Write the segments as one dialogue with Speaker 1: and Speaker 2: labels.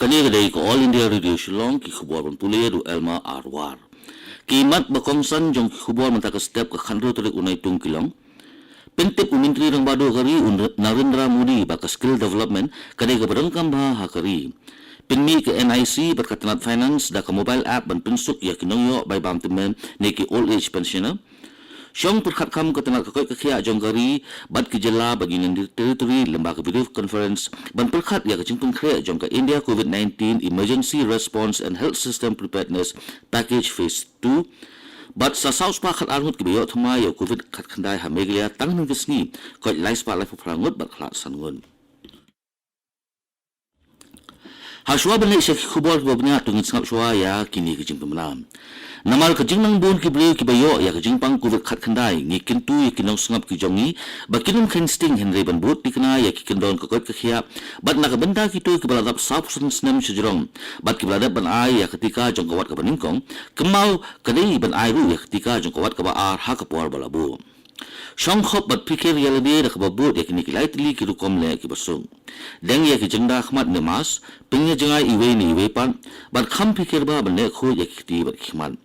Speaker 1: Kani kadai ko All India Radio Shillong ki khubor ban pule ru elma arwar. Kimat bakongsan jong ki khubor man taka step ka khandro tore unai tung kilong. Pentep umintri rang bado kari Narendra Modi baka skill development kadai ka badang kamba ha kari. Pinmi ke NIC berkatanat finance da ka mobile app ban pinsuk ya kinongyo by bam temen neki old age pensioner. Shong perkhat kam katanat kakoi kakhia jong kari bad ki jela bagi nan territory lembaga video conference ban perkhat ya kajing pengkre jong ka India COVID-19 emergency response and health system preparedness package phase 2. But sa South Park khat arngut ki bayo thma ya COVID khat khandai ha meglia tang ning kisni ko life pa life prangut bat khlat sangun. Haswa banai sa khubor bobnya tungit sangap shwa ya kini kijing pemenam. Namal kijing nang bun ki beliau ki bayo ya kijing pang COVID khat khandai ngi kintu ya kinong sangap ki jongi bakinum kensting Henry ban bot dikna ya ki kendon kokot kakhia bat nak benda kitu ki baladap sap snem sejrong bat ki baladap ban ai ya ketika jong kawat ka baningkong kemau kadai ban ai ru ya ketika jong kawat ka ba ar ha ka por balabu. Shong khop bat pikir ya lebih dak babut ya kini kilai tili ki rukom le ki basung. Deng ya ki jengda khmat nemas pengnya jengai iwe ni iwe pan bat kham pikir ba ban le kho ya ki ti bat khman.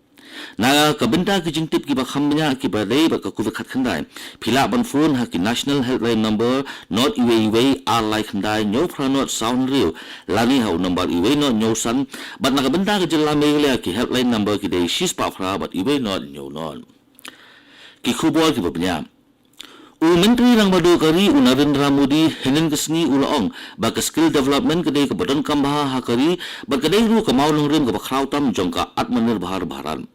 Speaker 1: Na ka benda ki jingtip ki ba khamnya ki ba dei ba ka ku khat khandai. Phila ban phone ha ki national helpline number not iwe iwe ar like khandai nyo pranot sound real lani hau number iwe not nyo san bat na ka benda ki jela megle ki helpline number ki dei shis pa phra bat iwe not nyo non. Ki khubor ki babnya Menteri rang badu kari Narendra Modi henen kesni ulaong baka skill development kedai ke badan kambah ha kari bakadai ru ke mau longrim ke bakrau tam jongka atmanirbhar bharan.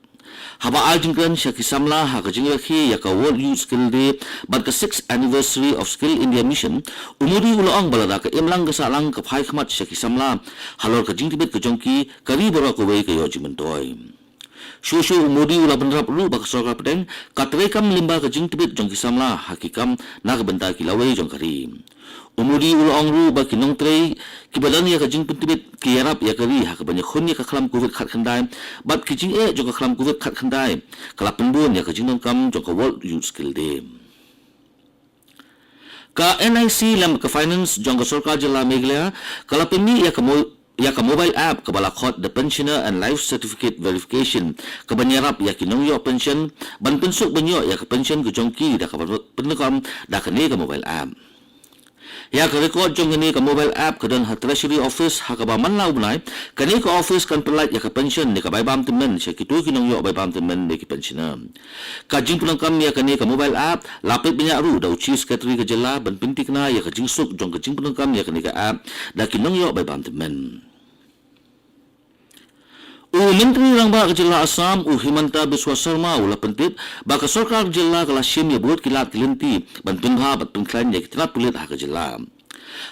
Speaker 1: Haba al jingkran syaki samla ha ke jingrakhi ya ka World Youth Skill Day baka 6th anniversary of Skill India Mission umuri ulaong balada ke imlang ke salang ke phai khmat syaki samla halor ke jingtibet ke jongki kari bora ko wei ke yo jimentoy. Shushu umudi ula benrap lu bak sorga pedeng katre kam limba ke jing tibet jong kisamla hakikam na ke benta kilawai jong kari umudi ula ongru bak kinong trei ki badan ya ke jing tibet ki yarap ya kari ha ke banyak khun ya ke khalam covid khat khandai bat ki jing jong ke khalam covid khat khandai kala penbun ya ke jing kam jong ke World Youth Skill Day ka NIC lam ke finance jong ke sarkar jela meglia kala pemi ya ka mobile app ka balakot the pensioner and life certificate verification ka banyarap ya kinong yo pension ban pensuk banyo ya ka pension ku jongki da ka penukam da ka ni ka mobile app ya ka record jong ni ka mobile app ka don ha treasury office ha ka ba man lau bunai ka ni ka office kan pelat ya ka pension ni ka bai bam temen se kitu kinong yo bai bam temen ni ki pensioner ka jing penukam ya ka ni ka mobile app lapit banyak ru da uchi secretary ka jela ban pintikna ya ka jing suk jong ka jing penukam ya ka ni ka app da kinong yo bai bam temen Menteri rang ba jela Assam Himanta Biswa Sarma ula pentip ba ka sarkar jela kala sim ya buat kilat kilinti bantun ha batun klan ya kitna pulit ha ka jela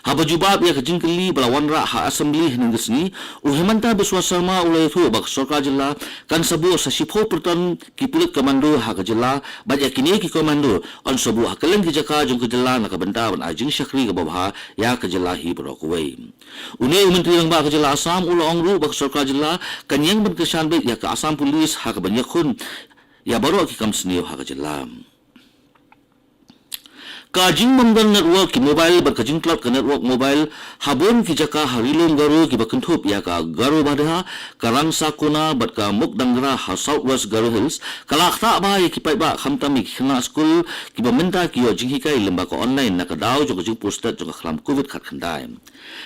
Speaker 1: haba jubab ya ka jingkeli balawan ra ha assembly hinin gesni Himanta Biswa Sarma ula itu ba ka sarkar jela kan sabu sa sipho pertan ki pulit komando ha ka jela ba ya kini ki komando on sabu ha kalen ki jaka jong ka jela na ka benta ban ajing syakri ka babha ya ka jela hi brokwe Menteri rang ba ka jela Assam ula ongru ba ka sarkar jela kanyang ban kesan bet ya ka Assam Police ha ka banyak khun ya baru ki kam sni ha ka jela Kajing memban network ki mobile berkajing cloud ke network mobile habon ki jaka harilum garu ki bakentup ya ka garu badha karang sakuna bat ka mukdangra ha southwest garu hills kalak ta ba ya ki pai ba khamtam ki khna school ki bamenta ki yo jinghi kai lemba ko online na ka daw jo jing posted jo khlam covid khat khandai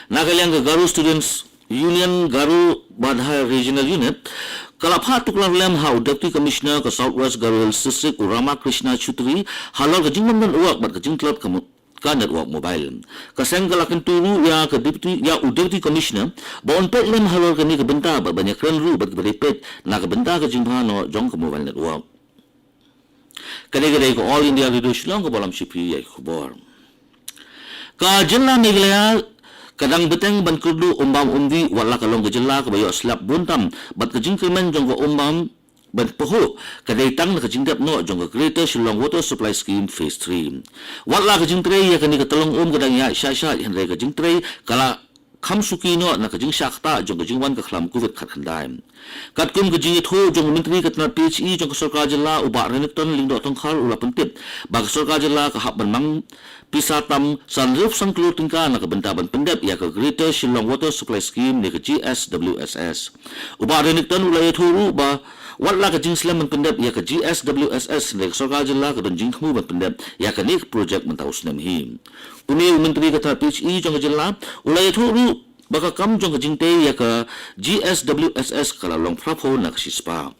Speaker 1: na galyang ka garu students union garu badha regional unit kalapha tuklar lem hau deputy commissioner ka southwest garu hills district Rama Krishna Chutri halor ka jingman work bat ka jingklot ka network mobile kaseng kalakin turu ya ka deputy commissioner ba on pet lem halor ka ni ka benta ba banyak kran ru bat berepet na ka benta ka jingha no jong ka mobile network kade ko all India Radio Shillong ko balam shipi ya khubor ka jilla meglaya kadang beteng ban kurdu umbam undi wala kalong gejela ka bayo slap buntam bat ka jingkemen jong ka umbam ban poho kadai tang na ka jingdap no jong ka Greater Shillong Water Supply Scheme Phase 3 wala ka jingtre ya kani ka talong kadang ya sha henry ka jingtre kala คำสุกีโนนักจิงชักตาจงกจิงวันกับคลำกูเวทขัดขันได้กัดกุมกจิงทูจงมินตรีกับนัดพีชอีจงกสกาจลาอุบะเรนิกตันลิงดอทองคาร์อุลาปันติดบักสกาจลากับหับบันมังพิซาตัมสันรูปสังคลูติงกานักบรรดาบันเป็นเด็บยากับ Greater Shillong Water Supply Scheme ในกับ GSWSS อุบะเรนิกตันอุลายทูรูบะวัดลากจิงสลามมันเป็นเด็บยากับ GSWSS ในกับสกาจลากับดันจิงขมูมันเป็นเด็บยากับนิกโปรเจกต์มันเท่าสนามหิมอุนีมินตรีกับนัดพีชอีจงกจลาอุลายทูรูbaka kam jong ka jingte ya ka GSWSS kala long prapo nak sispa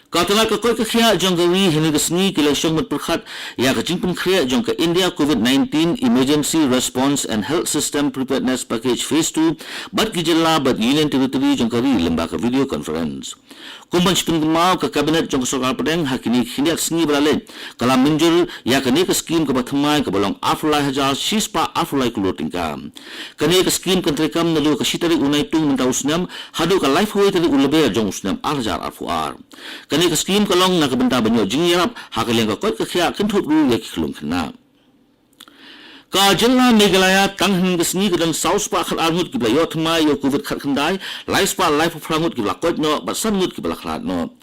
Speaker 1: katala ka koi ka khia jong ka wi hini ka sni ki lashong mat prakhat ya ka jingpun khia jong ka India COVID-19 Emergency Response and Health System Preparedness Package Phase 2 bat ki jilla bat Union Territory jong ka ri lemba ka video conference kumban spin mau ka cabinet jong ka sokal padeng hakini khiniak sngi brale kala minjur ya ka ne ka scheme ka bathmai ka bolong aflai hajar shispa aflai kuloting ka kane ka scheme kan trekam nalu ka shitari unai tung minta usnam hadu ka life way tari ulbe jong usnam aljar afuar kane ka scheme ka long na ka benta banyo jingyap hakaleng ka kot ka khia kin thup ru ya ki khlung khna ka jilla megalaya tanghin gisni gadan south pa khal armut ki bla yothma yo covid khat khandai life pa life frangut ki bla kot no basan ngut ki bla khlat no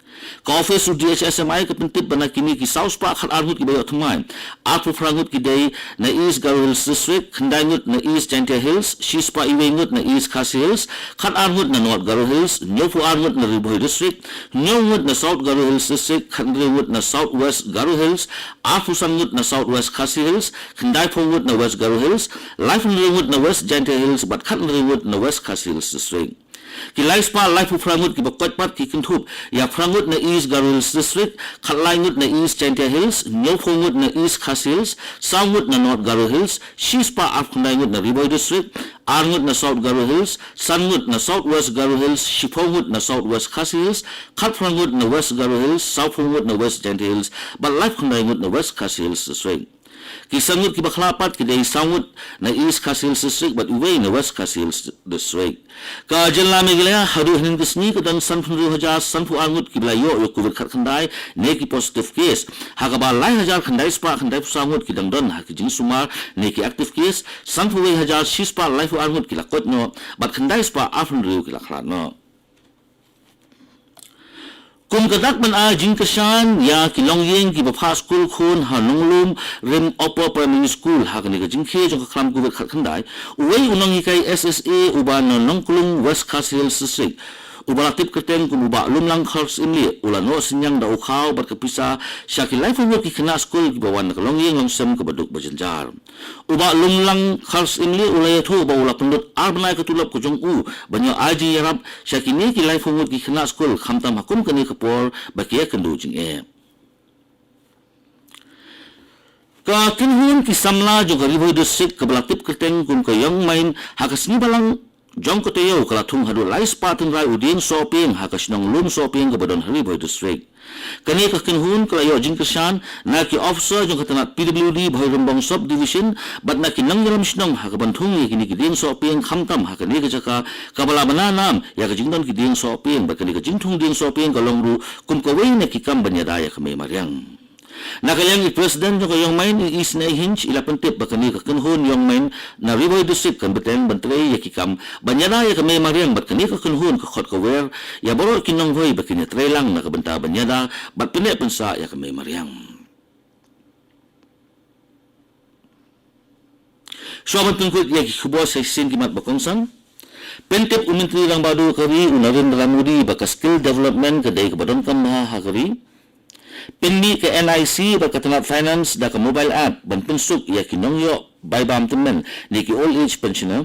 Speaker 1: ka office DHSMI ka pintit bana kini ki south pa khal armut ki bla yothma apu frangut ki dei na east Garo Hills district khandai ngut na east Chantia Hills shispa iwe ngut na east Khasi Hills khat armut na north Garo Hills nyofu armut na Riboy district nyongut na south Garo Hills district khandai ngut na southwest Garo Hills apu sangut na southwest Khasi Hills khandai phongut na West Garo Hills, life ngut na West Chantia Hills, but kat ngut na West Khasi Hills district. Ki life pa life frangut ki bakot pat ki kintup ya frangut na East Garo Hills district, kat ngut na East Chantia Hills, nyofu ngut na East Khasi Hills, sangut na North Garo Hills, shispa afkundai ngut na Riboy district, arngut na South Garo Hills, sangut na Southwest Garo Hills, shipongut na Southwest Khasi Hills, kat frangut na West Garo Hills, southwest na West Chantia Hills, but life kundai ngut na West Khasi Hills district. Ki sangut ki baklapat ki dei sangut na East Khasi Hills district but uway na West Khasi Hills district ka jilla megalaya hadu hin gisni ka dan san 2000 sanfu angut ki blayo yo covid khat khandai ne ki positive case hakaba lai hajar khandai spa khandai sangut ki dang don ha ki jing sumar ne ki active case sanfu we hajar shispa life angut ki lakot no but khandai spa afun riu ki laklat no kum kadak man a jing kashan ya kilong yeng ki bapha school khun ha nonglum rim upper primary school ha kani ka jing khe jong ka khlam ku khat khandai uwei unang hi kai SSA uban nongklung West Khasi Hills district ubala tip kerteng kum uba lumlang khals imli ulano sinyang da ukhaw bat kapisa shaki life work ki khna school ki bawan ka long yeng long sem ka baduk bajanjar uba lumlang khals imli ulay tho ba ula pandut arbanai ka tulap ko jong u banyo aji yarap shaki ne ki life work ki khna school khamtam hakum kani kapor bakia kandu jing e ka kinhun ki samla jo Riboy district ka bala tip kerteng kum ka young main hakasni balang jong ko tayo kala thung hadu lais patun rai udin shopping hakasnong lum shopping ka badon Riboy district kani ka kinhun kala yo jing kashan na ki officer jong katana PWD bhoirumbong sub division bat na kinang yalam snong hakaban thung ni kini ki ding shopping khamtam hakani ka jaka kabala bana nam ya ka jingdon ki ding shopping ba kani ka jingthung ding shopping ka longru kum ko wei na ki kam banya da ya ka me mariang nakayang i-president ng yung main is na hinch ilapantip bakani kakunhun yung main na Riboy district kan beteng bantay yakikam banyana ya kami mariang bat kani kakunhun kakot kawer ya boro kinong hoy bakini tray lang nakabanta banyana bat pine pensa ya kami mariang Sobat tungkut ya kikubo sa isin kimat bakongsan pentip umintri lang badu kari unarin ramudi baka skill development kadai kabadon kam mahakari Pindi ke NIC berkatanat finance da ke mobile app ban pensuk ya kinongyo by bam temen ni ki old age pensioner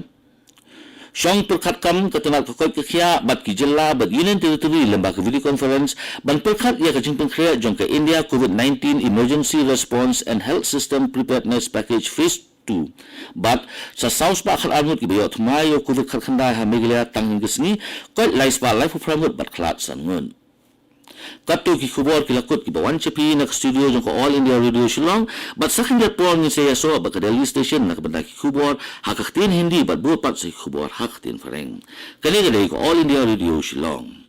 Speaker 1: Shong perkhat kam katanat kakoi kekhia bat ki jilla bat Union Territory lemba ke video conference ban perkhat ya ke jingpeng khria jong ke India COVID-19 Emergency Response and Health System Preparedness Package Phase 2 but sa south pa khal armut ki bayot mayo covid khat khandai ha meglia tangin gisni ko lais pa life framut bat khlat sangun Katu ki kubor ki lakut ki bawan chapi nak studio jong ko All India Radio Shillong but saking dat por ni saya so ba Delhi station nak benda ki kubor hakaktin hindi bat buat pat sa kubor hakaktin fareng kani ko All India Radio Shillong